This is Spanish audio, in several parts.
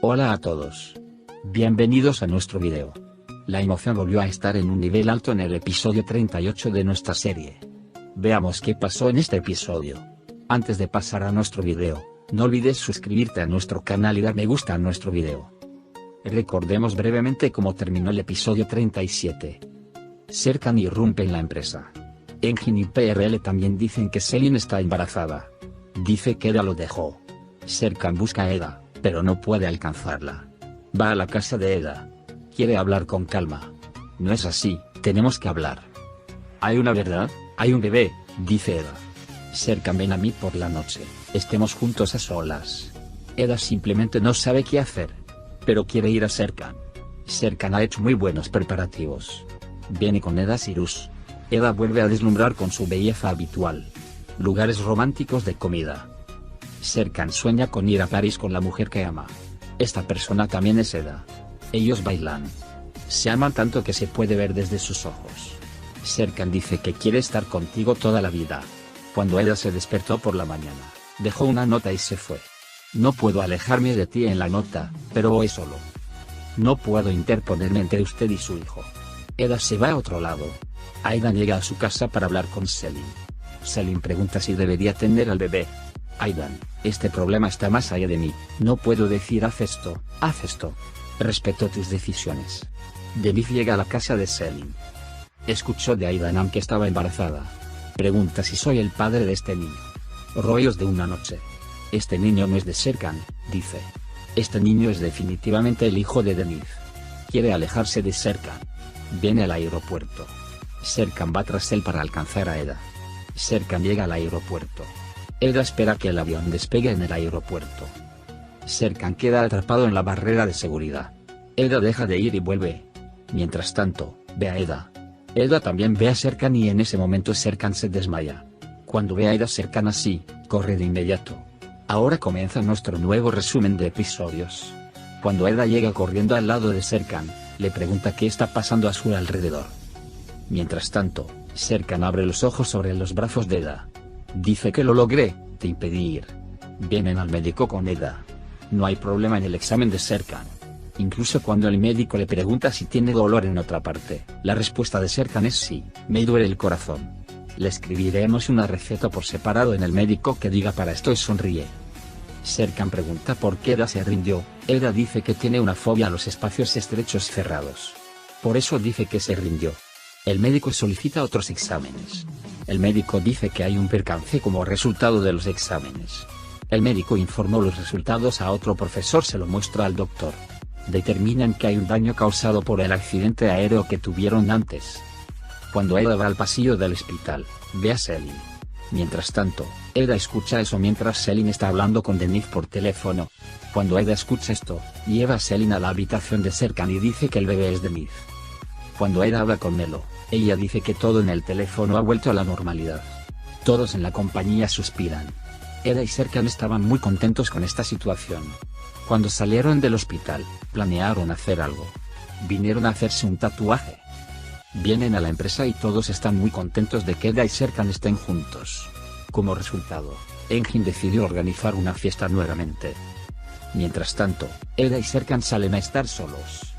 Hola a todos. Bienvenidos a nuestro video. La emoción volvió a estar en un nivel alto en el episodio 38 de nuestra serie. Veamos qué pasó en este episodio. Antes de pasar a nuestro video, no olvides suscribirte a nuestro canal y dar me gusta a nuestro video. Recordemos brevemente cómo terminó el episodio 37. Serkan irrumpe en la empresa. Engin y PRL también dicen que Selin está embarazada. Dice que Eda lo dejó. Serkan busca a Eda, pero no puede alcanzarla. Va a la casa de Eda. Quiere hablar con calma. No es así, tenemos que hablar. ¿Hay una verdad? Hay un bebé, dice Eda. Serkan, ven a mí por la noche, estemos juntos a solas. Eda simplemente no sabe qué hacer. Pero quiere ir a Serkan. Serkan ha hecho muy buenos preparativos. Viene con Eda Sirus. Eda vuelve a deslumbrar con su belleza habitual. Lugares románticos de comida. Serkan sueña con ir a París con la mujer que ama. Esta persona también es Eda. Ellos bailan. Se aman tanto que se puede ver desde sus ojos. Serkan dice que quiere estar contigo toda la vida. Cuando Eda se despertó por la mañana, dejó una nota y se fue. No puedo alejarme de ti en la nota, pero voy solo. No puedo interponerme entre usted y su hijo. Eda se va a otro lado. Aidan llega a su casa para hablar con Selin. Selin pregunta si debería tener al bebé. Aidan, este problema está más allá de mí, no puedo decir haz esto. Respeto tus decisiones. Denise llega a la casa de Selin. Escuchó de Aidan que estaba embarazada. Pregunta si soy el padre de este niño. Rollos de una noche. Este niño no es de Serkan, dice. Este niño es definitivamente el hijo de Denise. Quiere alejarse de Serkan. Viene al aeropuerto. Serkan va tras él para alcanzar a Eda. Serkan llega al aeropuerto. Eda espera que el avión despegue en el aeropuerto. Serkan queda atrapado en la barrera de seguridad. Eda deja de ir y vuelve. Mientras tanto, ve a Eda. Eda también ve a Serkan y en ese momento Serkan se desmaya. Cuando ve a Eda Serkan así, corre de inmediato. Ahora comienza nuestro nuevo resumen de episodios. Cuando Eda llega corriendo al lado de Serkan, le pregunta qué está pasando a su alrededor. Mientras tanto, Serkan abre los ojos sobre los brazos de Eda. Dice que lo logré, te impedí ir. Vienen al médico con Eda. No hay problema en el examen de Serkan. Incluso cuando el médico le pregunta si tiene dolor en otra parte, la respuesta de Serkan es sí, me duele el corazón. Le escribiremos una receta por separado en el médico que diga para esto y sonríe. Serkan pregunta por qué Eda se rindió. Eda dice que tiene una fobia a los espacios estrechos cerrados. Por eso dice que se rindió. El médico solicita otros exámenes. El médico dice que hay un percance como resultado de los exámenes. El médico informó los resultados a otro profesor, se lo muestra al doctor. Determinan que hay un daño causado por el accidente aéreo que tuvieron antes. Cuando Eda va al pasillo del hospital, ve a Selin. Mientras tanto, Eda escucha eso mientras Selin está hablando con Denise por teléfono. Cuando Eda escucha esto, lleva a Selin a la habitación de Serkan y dice que el bebé es Denise. Cuando Eda habla con Melo, ella dice que todo en el teléfono ha vuelto a la normalidad. Todos en la compañía suspiran. Eda y Serkan estaban muy contentos con esta situación. Cuando salieron del hospital, planearon hacer algo. Vinieron a hacerse un tatuaje. Vienen a la empresa y todos están muy contentos de que Eda y Serkan estén juntos. Como resultado, Engin decidió organizar una fiesta nuevamente. Mientras tanto, Eda y Serkan salen a estar solos.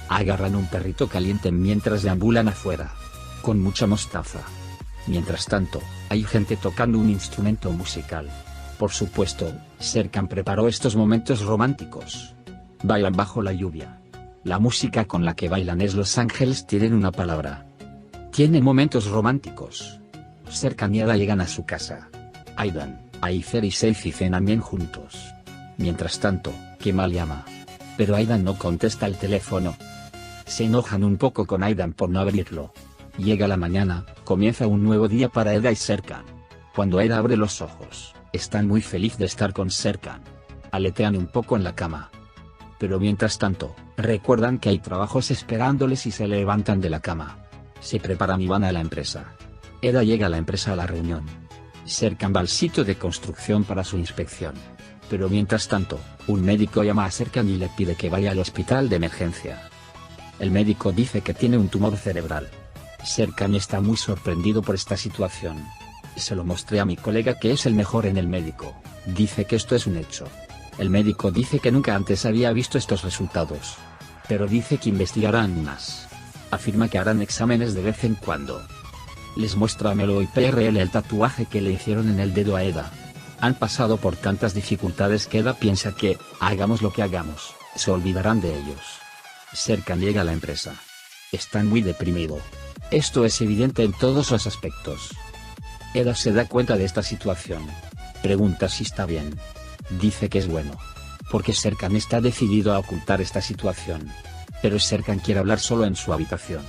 Agarran un perrito caliente mientras deambulan afuera. Con mucha mostaza. Mientras tanto, hay gente tocando un instrumento musical. Por supuesto, Serkan preparó estos momentos románticos. Bailan bajo la lluvia. La música con la que bailan es Los Ángeles tienen una palabra. Tienen momentos románticos. Serkan y Eda llegan a su casa. Aidan, Aifer y Seifi cenan bien juntos. Mientras tanto, Kemal llama. Pero Aidan no contesta el teléfono. Se enojan un poco con Aidan por no abrirlo. Llega la mañana, comienza un nuevo día para Eda y Serkan. Cuando Eda abre los ojos, están muy feliz de estar con Serkan. Aletean un poco en la cama. Pero mientras tanto, recuerdan que hay trabajos esperándoles y se levantan de la cama. Se preparan y van a la empresa. Eda llega a la empresa a la reunión. Serkan va al sitio de construcción para su inspección. Pero mientras tanto, un médico llama a Serkan y le pide que vaya al hospital de emergencia. El médico dice que tiene un tumor cerebral. Serkan está muy sorprendido por esta situación. Se lo mostré a mi colega que es el mejor en el médico. Dice que esto es un hecho. El médico dice que nunca antes había visto estos resultados. Pero dice que investigarán más. Afirma que harán exámenes de vez en cuando. Les muestra a Melo y PRL el tatuaje que le hicieron en el dedo a Eda. Han pasado por tantas dificultades que Eda piensa que, hagamos lo que hagamos, se olvidarán de ellos. Serkan llega a la empresa. Está muy deprimido. Esto es evidente en todos los aspectos. Eda se da cuenta de esta situación. Pregunta si está bien. Dice que es bueno. Porque Serkan está decidido a ocultar esta situación. Pero Serkan quiere hablar solo en su habitación.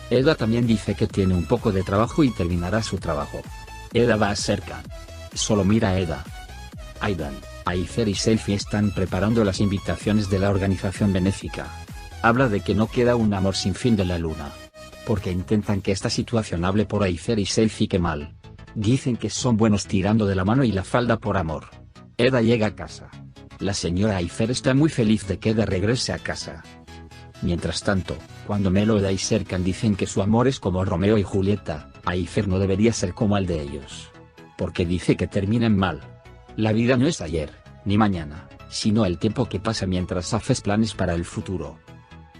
Eda también dice que tiene un poco de trabajo y terminará su trabajo. Eda va a Serkan. Solo mira a Eda. Aidan, Aifer y Selfie están preparando las invitaciones de la organización benéfica. Habla de que no queda un amor sin fin de la luna. Porque intentan que esta situación hable por Aifer y Selfie que mal. Dicen que son buenos tirando de la mano y la falda por amor. Eda llega a casa. La señora Aifer está muy feliz de que Eda regrese a casa. Mientras tanto, cuando Melo, Eda y Serkan dicen que su amor es como Romeo y Julieta, Aifer no debería ser como el de ellos. Porque dice que terminan mal. La vida no es ayer, ni mañana, sino el tiempo que pasa mientras haces planes para el futuro.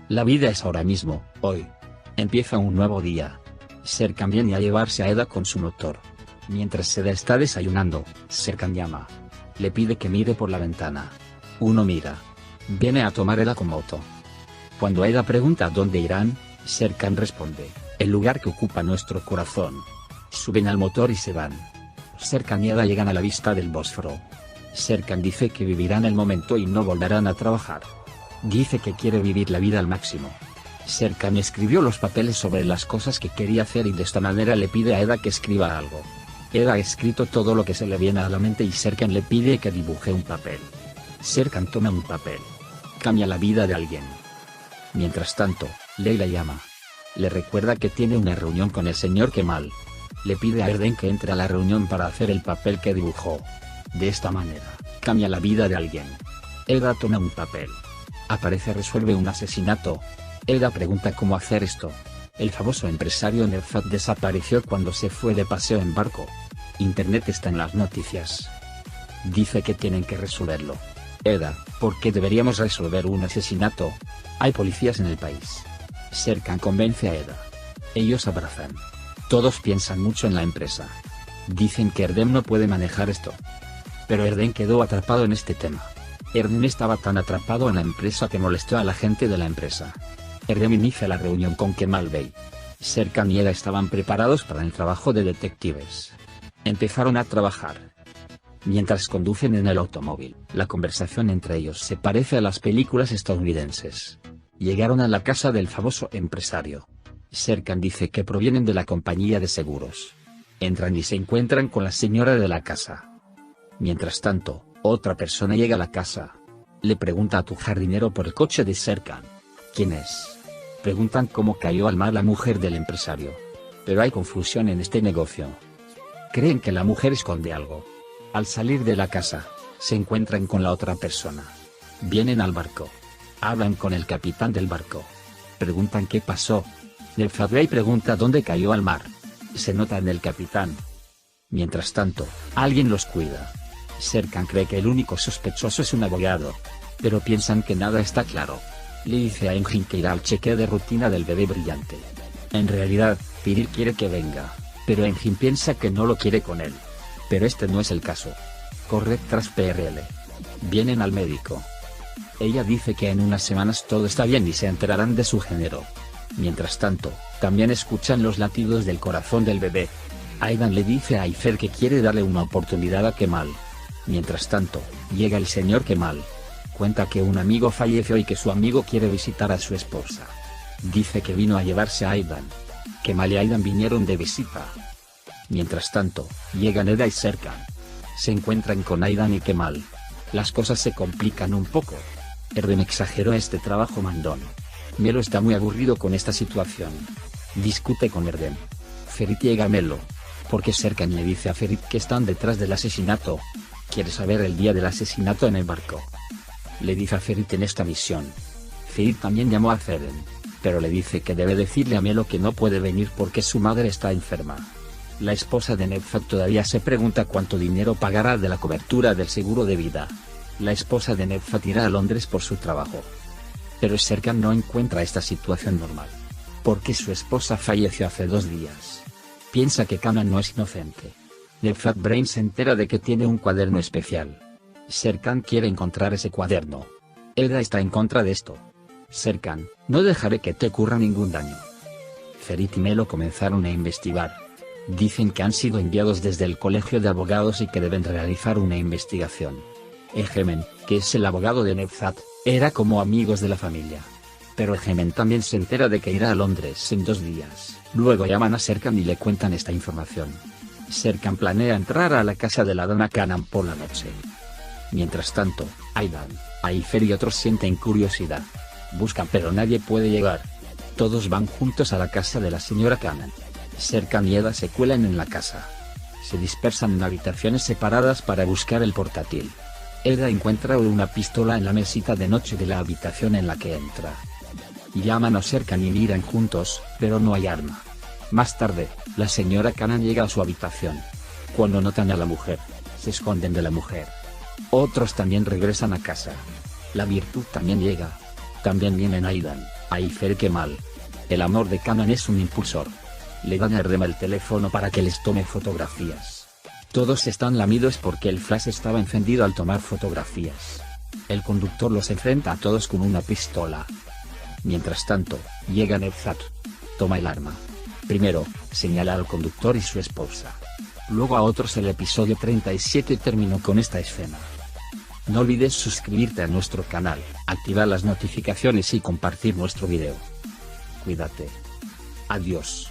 La vida es ahora mismo, hoy. Empieza un nuevo día. Serkan viene a llevarse a Eda con su motor. Mientras Eda está desayunando, Serkan llama. Le pide que mire por la ventana. Uno mira. Viene a tomar Eda con moto. Cuando Eda pregunta dónde irán, Serkan responde, el lugar que ocupa nuestro corazón. Suben al motor y se van. Serkan y Eda llegan a la vista del Bósforo. Serkan dice que vivirán el momento y no volverán a trabajar. Dice que quiere vivir la vida al máximo. Serkan escribió los papeles sobre las cosas que quería hacer y de esta manera le pide a Eda que escriba algo. Eda ha escrito todo lo que se le viene a la mente y Serkan le pide que dibuje un papel. Serkan toma un papel. Cambia la vida de alguien. Mientras tanto, Leila llama. Le recuerda que tiene una reunión con el señor Kemal. Le pide a Erden que entre a la reunión para hacer el papel que dibujó. De esta manera, cambia la vida de alguien. Eda toma un papel. Aparece resuelve un asesinato. Eda pregunta cómo hacer esto. El famoso empresario Nevzat desapareció cuando se fue de paseo en barco. Internet está en las noticias. Dice que tienen que resolverlo. Eda, ¿por qué deberíamos resolver un asesinato? Hay policías en el país. Serkan convence a Eda. Ellos abrazan. Todos piensan mucho en la empresa. Dicen que Erdem no puede manejar esto. Pero Erdem quedó atrapado en este tema. Erdem estaba tan atrapado en la empresa que molestó a la gente de la empresa. Erdem inicia la reunión con Kemal Bey. Serkan y Eda estaban preparados para el trabajo de detectives. Empezaron a trabajar. Mientras conducen en el automóvil, la conversación entre ellos se parece a las películas estadounidenses. Llegaron a la casa del famoso empresario. Serkan dice que provienen de la compañía de seguros. Entran y se encuentran con la señora de la casa. Mientras tanto, otra persona llega a la casa. Le pregunta a tu jardinero por el coche de Serkan. ¿Quién es? Preguntan cómo cayó al mar la mujer del empresario. Pero hay confusión en este negocio. Creen que la mujer esconde algo. Al salir de la casa, se encuentran con la otra persona. Vienen al barco. Hablan con el capitán del barco. Preguntan qué pasó. Nevzat Bey pregunta dónde cayó al mar. Se nota en el capitán. Mientras tanto, alguien los cuida. Serkan cree que el único sospechoso es un abogado. Pero piensan que nada está claro. Le dice a Engin que irá al chequeo de rutina del bebé brillante. En realidad, Piril quiere que venga, pero Engin piensa que no lo quiere con él. Pero este no es el caso. Corre tras PRL. Vienen al médico. Ella dice que en unas semanas todo está bien y se enterarán de su género. Mientras tanto, también escuchan los latidos del corazón del bebé. Aidan le dice a Aifer que quiere darle una oportunidad a Kemal. Mientras tanto, llega el señor Kemal. Cuenta que un amigo falleció y que su amigo quiere visitar a su esposa. Dice que vino a llevarse a Aidan. Kemal y Aidan vinieron de visita. Mientras tanto, llegan Eda y Serkan. Se encuentran con Aidan y Kemal. Las cosas se complican un poco. Erdem exageró este trabajo mandón. Melo está muy aburrido con esta situación. Discute con Erdem. Ferit llega a Melo. Porque Serkan le dice a Ferit que están detrás del asesinato. Quiere saber el día del asesinato en el barco. Le dice a Ferit en esta misión. Ferit también llamó a Zeren. Pero le dice que debe decirle a Melo que no puede venir porque su madre está enferma. La esposa de Nevzat todavía se pregunta cuánto dinero pagará de la cobertura del seguro de vida. La esposa de Nevzat irá a Londres por su trabajo. Pero Serkan no encuentra esta situación normal. Porque su esposa falleció hace 2 días. Piensa que Kanan no es inocente. Nevzat Brain se entera de que tiene un cuaderno especial. Serkan quiere encontrar ese cuaderno. Elra está en contra de esto. Serkan, no dejaré que te ocurra ningún daño. Ferit y Melo comenzaron a investigar. Dicen que han sido enviados desde el colegio de abogados y que deben realizar una investigación. Egemen, que es el abogado de Nevzat, era como amigos de la familia. Pero Egemen también se entera de que irá a Londres en 2 días. Luego llaman a Serkan y le cuentan esta información. Serkan planea entrar a la casa de la dama Kanan por la noche. Mientras tanto, Aidan, Aifer y otros sienten curiosidad. Buscan pero nadie puede llegar. Todos van juntos a la casa de la señora Kanan. Serkan y Eda se cuelan en la casa. Se dispersan en habitaciones separadas para buscar el portátil. Eda encuentra una pistola en la mesita de noche de la habitación en la que entra. Llaman a Serkan y miran juntos, pero no hay arma. Más tarde, la señora Kanan llega a su habitación. Cuando notan a la mujer, se esconden de la mujer. Otros también regresan a casa. La virtud también llega. También vienen Aidan, Aifer y Kemal. El amor de Kanan es un impulsor. Le dan a Rema el teléfono para que les tome fotografías. Todos están lamidos porque el flash estaba encendido al tomar fotografías. El conductor los enfrenta a todos con una pistola. Mientras tanto, llega Nevzat. Toma el arma. Primero, señala al conductor y su esposa. Luego a otros. El episodio 37 terminó con esta escena. No olvides suscribirte a nuestro canal, activar las notificaciones y compartir nuestro video. Cuídate. Adiós.